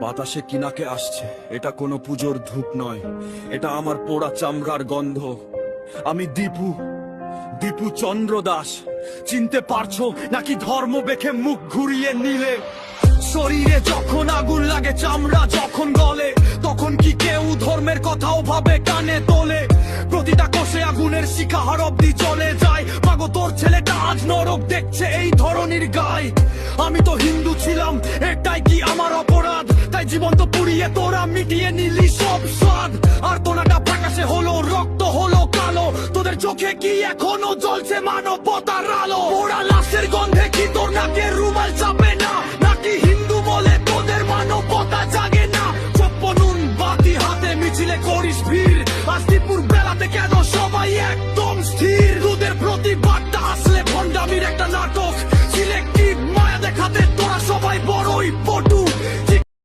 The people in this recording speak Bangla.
বাতাসে কিনাকে আসছে, এটা কোনো পুজোর ধূপ নয়, এটা আমার পোড়া চামড়ার গন্ধ। আমি দীপু, দীপু চন্দ্র দাস। চিনতে পারছো নাকি ধর্ম বেঁকে মুখ ঘুরিয়ে নিলে? শরীরে যখন আগুন লাগে, চামড়া যখন গলে, তখন কি কেউ ধর্মের কথাও ভাবে কানে তোলে? প্রতিটা কোষে আগুনের শিখা হার অব্দি চলে যায়। মাগো তোর ছেলেটা আজ নরক দেখছে এই ধরনের গায়। আমি তো হিন্দু ছিলাম, এটাই কি আমার অপরাধ? তাই জীবন তো পুড়িয়ে তোরা মিটিয়ে নিলি সব স্বাদ। আর তোনাটা প্রকাশে হলো, রক্ত হলো কালো। তোদের চোখে কি এখনো জ্বলছে মানবতার আলো? পোড়া লাশের গন্ধে কি তোর নাকে রুমাল চাপে না? নাকি হিন্দু বলে